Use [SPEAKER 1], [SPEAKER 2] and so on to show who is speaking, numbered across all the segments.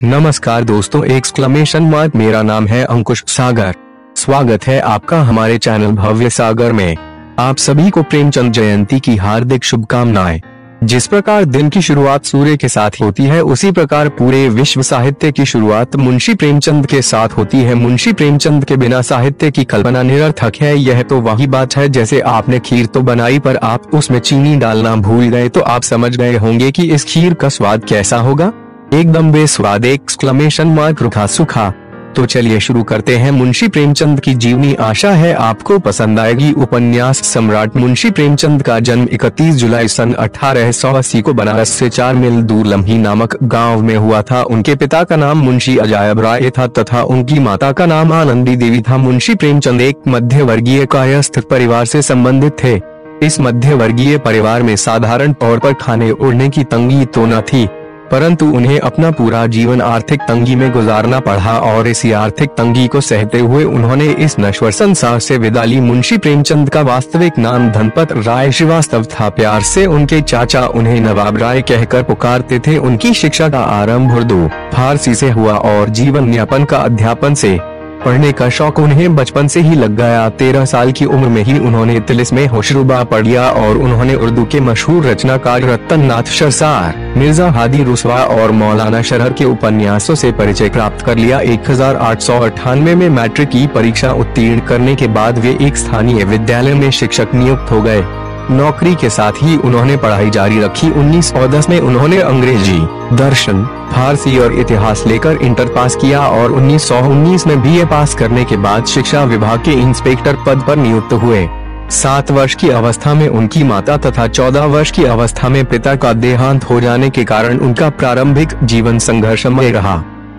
[SPEAKER 1] नमस्कार दोस्तों, exclamation mark. मेरा नाम है अंकुश सागर। स्वागत है आपका हमारे चैनल भव्य सागर में। आप सभी को प्रेमचंद जयंती की हार्दिक शुभकामनाएं। जिस प्रकार दिन की शुरुआत सूर्य के साथ होती है, उसी प्रकार पूरे विश्व साहित्य की शुरुआत मुंशी प्रेमचंद के साथ होती है। मुंशी प्रेमचंद के बिना साहित्य की कल्पना निरर्थक है। यह तो वही बात है जैसे आपने खीर तो बनाई पर आप उसमें चीनी डालना भूल गए, तो आप समझ गए होंगे कि इस खीर का स्वाद कैसा होगा। एकदम बेस्वाद! एक्सक्लेमेशन मार्क रूखा सूखा। तो चलिए शुरू करते हैं मुंशी प्रेमचंद की जीवनी। आशा है आपको पसंद आएगी। उपन्यास सम्राट मुंशी प्रेमचंद का जन्म 31 जुलाई सन 1880 को बनारस से 4 मील दूर लम्ही नामक गांव में हुआ था। उनके पिता का नाम मुंशी अजायब राय था तथा उनकी माता का नाम आनंदी देवी था। मुंशी प्रेमचंद एक मध्य वर्गीय कायस्थ परिवार से संबंधित थे। इस मध्य वर्गीय परिवार में साधारण तौर पर खाने ओढ़ने की तंगी तो न थी, परंतु उन्हें अपना पूरा जीवन आर्थिक तंगी में गुजारना पड़ा और इसी आर्थिक तंगी को सहते हुए उन्होंने इस नश्वर संसार से विदा ली। मुंशी प्रेमचंद का वास्तविक नाम धनपत राय श्रीवास्तव था। प्यार से उनके चाचा उन्हें नवाब राय कहकर पुकारते थे। उनकी शिक्षा का आरंभ उर्दू फारसी से हुआ और जीवन यापन का अध्यापन से। पढ़ने का शौक उन्हें बचपन से ही लग गया। 13 साल की उम्र में ही उन्होंने तिलिस्मे होशरुबा पढ़ लिया और उन्होंने उर्दू के मशहूर रचनाकार रतन नाथ सरसार, मिर्जा हादी रुसवा और मौलाना शरहर के उपन्यासों से परिचय प्राप्त कर लिया। 1898 में मैट्रिक की परीक्षा उत्तीर्ण करने के बाद वे एक स्थानीय विद्यालय में शिक्षक नियुक्त हो गए। नौकरी के साथ ही उन्होंने पढ़ाई जारी रखी। 1910 में उन्होंने अंग्रेजी, दर्शन, फारसी और इतिहास लेकर इंटर पास किया और 1919 में बीए पास करने के बाद शिक्षा विभाग के इंस्पेक्टर पद पर नियुक्त हुए। 7 वर्ष की अवस्था में उनकी माता तथा 14 वर्ष की अवस्था में पिता का देहांत हो जाने के कारण उनका प्रारंभिक जीवन संघर्षमय रहा।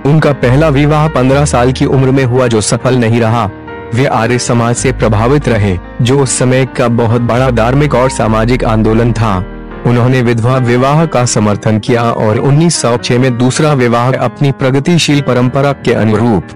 [SPEAKER 1] उनका पहला विवाह 15 साल की उम्र में हुआ, जो सफल नहीं रहा। वे आर्य समाज से प्रभावित रहे, जो उस समय का बहुत बड़ा धार्मिक और सामाजिक आंदोलन था। उन्होंने विधवा विवाह का समर्थन किया और 1906 में दूसरा विवाह अपनी प्रगतिशील परंपरा के अनुरूप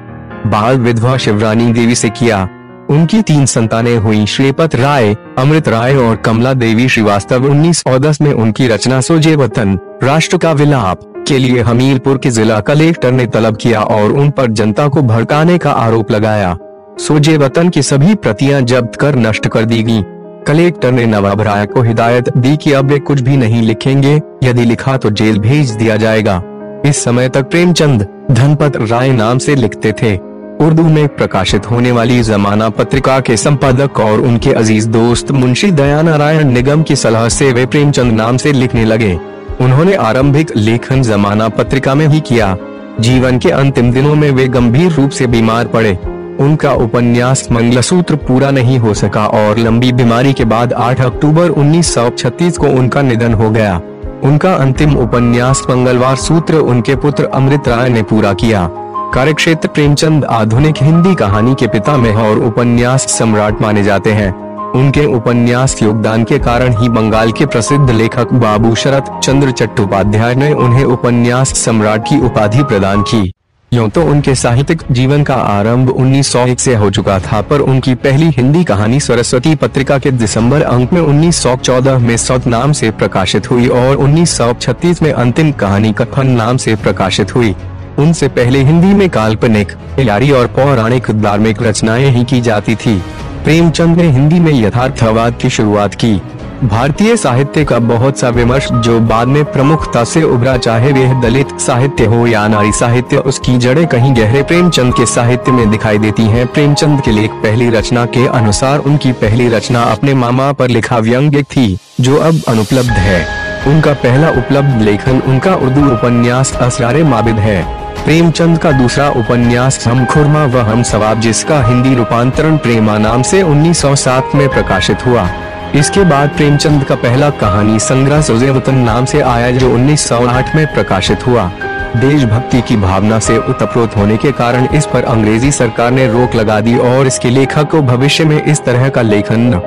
[SPEAKER 1] बाल विधवा शिवरानी देवी से किया। उनकी 3 संतानें हुई, श्रीपत राय, अमृत राय और कमला देवी श्रीवास्तव। 1910 में उनकी रचना सोजे वतन, राष्ट्र का विलाप के लिए हमीरपुर के जिला कलेक्टर ने तलब किया और उन पर जनता को भड़काने का आरोप लगाया। सोजे वतन की सभी प्रतियां जब्त कर नष्ट कर दी गईं। कलेक्टर ने नवाब राय को हिदायत दी कि अब वे कुछ भी नहीं लिखेंगे, यदि लिखा तो जेल भेज दिया जाएगा। इस समय तक प्रेमचंद धनपत राय नाम से लिखते थे। उर्दू में प्रकाशित होने वाली जमाना पत्रिका के संपादक और उनके अजीज दोस्त मुंशी दयानारायण निगम की सलाह से वे प्रेमचंद नाम से लिखने लगे। उन्होंने आरंभिक लेखन जमाना पत्रिका में ही किया। जीवन के अंतिम दिनों में वे गंभीर रूप से बीमार पड़े। उनका उपन्यास मंगलसूत्र पूरा नहीं हो सका और लंबी बीमारी के बाद 8 अक्टूबर 1936 को उनका निधन हो गया। उनका अंतिम उपन्यास मंगलवार सूत्र उनके पुत्र अमृत राय ने पूरा किया। कार्यक्षेत्र प्रेमचंद आधुनिक हिंदी कहानी के पिता में और उपन्यास सम्राट माने जाते हैं। उनके उपन्यास योगदान के कारण ही बंगाल के प्रसिद्ध लेखक बाबू शरत चंद्र चट्टोपाध्याय ने उन्हें उपन्यास सम्राट की उपाधि प्रदान की। यूं तो उनके साहित्यिक जीवन का आरंभ 1901 से हो चुका था, पर उनकी पहली हिंदी कहानी सरस्वती पत्रिका के दिसंबर अंक में 1914 में सौत नाम से प्रकाशित हुई और 1936 में अंतिम कहानी कफन नाम से प्रकाशित हुई। उनसे पहले हिंदी में काल्पनिक, यारी और पौराणिक धार्मिक रचनाएं ही की जाती थी। प्रेमचंद ने हिंदी में यथार्थवाद की शुरुआत की। भारतीय साहित्य का बहुत सा विमर्श जो बाद में प्रमुखता से उभरा, चाहे वह दलित साहित्य हो या नारी साहित्य, उसकी जड़ें कहीं गहरे प्रेमचंद के साहित्य में दिखाई देती हैं। प्रेमचंद के लेख पहली रचना के अनुसार उनकी पहली रचना अपने मामा पर लिखा व्यंग्य थी, जो अब अनुपलब्ध है। उनका पहला उपलब्ध लेखन उनका उर्दू उपन्यास असरारे माबिद है। प्रेमचंद का दूसरा उपन्यास हम खुरमा व हम सवाब, जिसका हिंदी रूपांतरण प्रेमा नाम से 1907 में प्रकाशित हुआ। इसके बाद प्रेमचंद का पहला कहानी संग्रह सोजे वतन नाम से आया, जो 1908 में प्रकाशित हुआ। देशभक्ति की भावना से ओतप्रोत होने के कारण इस पर अंग्रेजी सरकार ने रोक लगा दी और इसके लेखक को भविष्य में इस तरह का लेखन न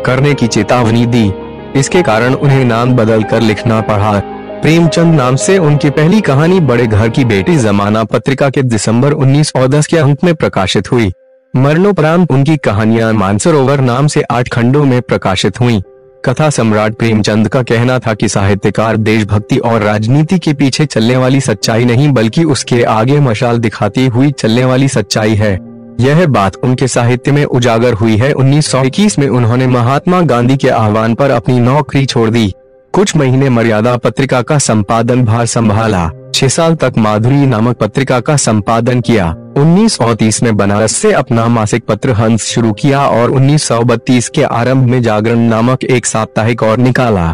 [SPEAKER 1] करने की चेतावनी दी। इसके कारण उन्हें नाम बदल कर लिखना पड़ा। प्रेमचंद नाम से उनकी पहली कहानी बड़े घर की बेटी जमाना पत्रिका के दिसंबर 1910 के अंक में प्रकाशित हुई। मरणोपरांत उनकी कहानियां मानसरोवर नाम से 8 खंडों में प्रकाशित हुईं। कथा सम्राट प्रेमचंद का कहना था कि साहित्यकार देशभक्ति और राजनीति के पीछे चलने वाली सच्चाई नहीं बल्कि उसके आगे मशाल दिखाती हुई चलने वाली सच्चाई है। यह बात उनके साहित्य में उजागर हुई है। 1921 में उन्होंने महात्मा गांधी के आह्वान पर अपनी नौकरी छोड़ दी। कुछ महीने मर्यादा पत्रिका का संपादन भार संभाला। 6 साल तक माधुरी नामक पत्रिका का संपादन किया। 1930 में बनारस से अपना मासिक पत्र हंस शुरू किया और 1932 के आरंभ में जागरण नामक एक साप्ताहिक और निकाला।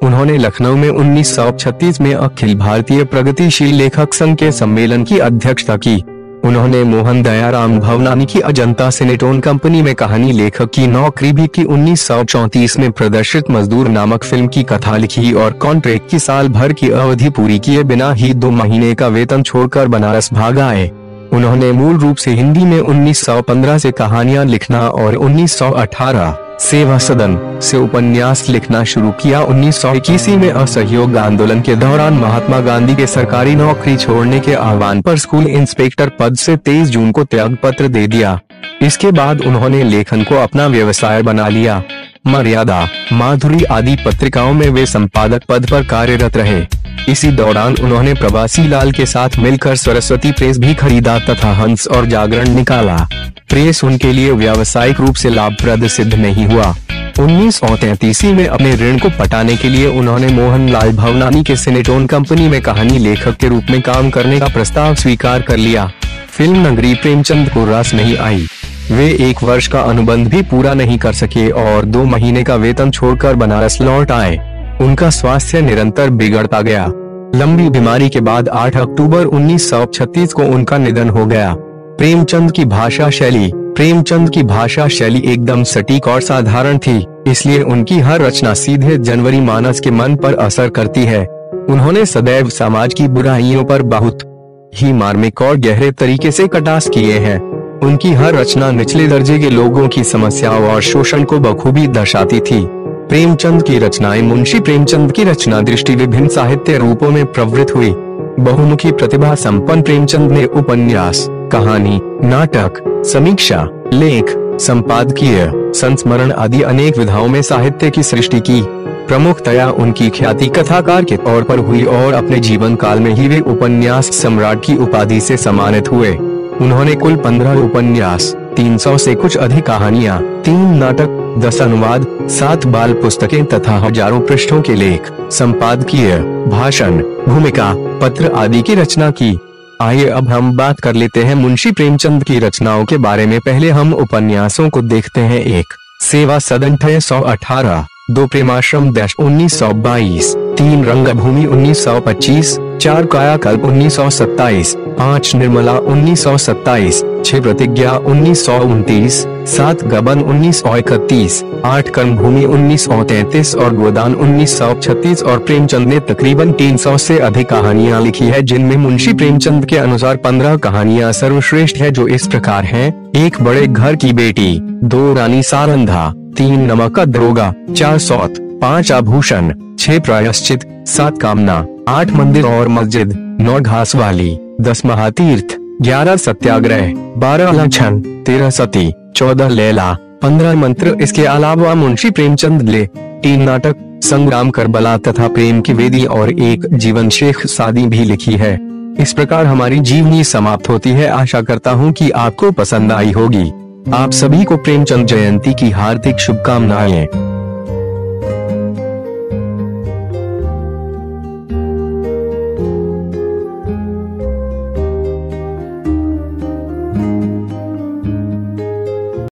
[SPEAKER 1] उन्होंने लखनऊ में 1936 में अखिल भारतीय प्रगतिशील लेखक संघ के सम्मेलन की अध्यक्षता की। उन्होंने मोहन दयाराम भवनानी की अजंता सिनेटोन कंपनी में कहानी लेखक की नौकरी भी की। 1934 में प्रदर्शित मजदूर नामक फिल्म की कथा लिखी और कॉन्ट्रैक्ट की साल भर की अवधि पूरी किए बिना ही 2 महीने का वेतन छोड़कर बनारस भाग आए। उन्होंने मूल रूप से हिंदी में 1915 से कहानियां लिखना और 1918 सेवा सदन से उपन्यास लिखना शुरू किया। 1921 में असहयोग आंदोलन के दौरान महात्मा गांधी के सरकारी नौकरी छोड़ने के आह्वान पर स्कूल इंस्पेक्टर पद से 23 जून को त्याग पत्र दे दिया। इसके बाद उन्होंने लेखन को अपना व्यवसाय बना लिया। मर्यादा, माधुरी आदि पत्रिकाओं में वे संपादक पद पर कार्यरत रहे। इसी दौरान उन्होंने प्रवासी लाल के साथ मिलकर सरस्वती प्रेस भी खरीदा तथा हंस और जागरण निकाला। प्रेस उनके लिए व्यावसायिक रूप से लाभप्रद सिद्ध नहीं हुआ। 1933 में अपने ऋण को पटाने के लिए उन्होंने मोहनलाल भवनानी के सिनेटोन कंपनी में कहानी लेखक के रूप में काम करने का प्रस्ताव स्वीकार कर लिया। फिल्म नगरी प्रेमचंद को रास नहीं आई। वे 1 वर्ष का अनुबंध भी पूरा नहीं कर सके और 2 महीने का वेतन छोड़कर बनारस लौट आए। उनका स्वास्थ्य निरंतर बिगड़ता गया। लंबी बीमारी के बाद 8 अक्टूबर 1936 को उनका निधन हो गया। प्रेमचंद की भाषा शैली एकदम सटीक और साधारण थी, इसलिए उनकी हर रचना सीधे जनवरी मानस के मन पर असर करती है। उन्होंने सदैव समाज की बुराइयों पर बहुत ही मार्मिक और गहरे तरीके से कटाक्ष किए हैं। उनकी हर रचना निचले दर्जे के लोगों की समस्याओं और शोषण को बखूबी दर्शाती थी। प्रेमचंद की रचनाएं मुंशी प्रेमचंद की रचना दृष्टि विभिन्न साहित्य रूपों में प्रवृत्त हुई। बहुमुखी प्रतिभा संपन्न प्रेमचंद ने उपन्यास, कहानी, नाटक, समीक्षा, लेख, संपादकीय, संस्मरण आदि अनेक विधाओं में साहित्य की सृष्टि की। प्रमुखतया उनकी ख्याति कथाकार के तौर पर हुई और अपने जीवन काल में ही वे उपन्यास सम्राट की उपाधि से सम्मानित हुए। उन्होंने कुल 15 उपन्यास, 300 से कुछ अधिक कहानियां, 3 नाटक, 10 अनुवाद, 7 बाल पुस्तकें तथा हजारों पृष्ठों के लेख, संपादकीय, भाषण, भूमिका, पत्र आदि की रचना की। आइए अब हम बात कर लेते हैं मुंशी प्रेमचंद की रचनाओं के बारे में। पहले हम उपन्यासों को देखते हैं। 1 सेवा सदन 1818, 2 प्रेमाश्रम 1922, 3 रंगभूमि 1925, 4 कायाकल्प 1927, 5 निर्मला 1927, 6 प्रतिज्ञा 1929, 7 गबन 1931, 8 कर्मभूमि 1933 और गोदान 1936। और प्रेमचंद ने तकरीबन 300 से अधिक कहानियां लिखी है, जिनमें मुंशी प्रेमचंद के अनुसार 15 कहानियां सर्वश्रेष्ठ है, जो इस प्रकार हैं। 1 बड़े घर की बेटी, 2 रानी सारंधा, 3 नमक का दरोगा, 4 सौत, 5 आभूषण, 6 प्रायश्चित, 7 कामना, 8 मंदिर और मस्जिद, 9 घास वाली, 10 महातीर्थ, 11 सत्याग्रह, 12 लक्षण, 13 सती, 14 लैला, 15 मंत्र। इसके अलावा मुंशी प्रेमचंद ने 3 नाटक, संग्राम करबला तथा प्रेम की वेदी और 1 जीवन शेख शादी भी लिखी है। इस प्रकार हमारी जीवनी समाप्त होती है। आशा करता हूँ कि आपको पसंद आई होगी। आप सभी को प्रेमचंद जयंती की हार्दिक शुभकामनाएं।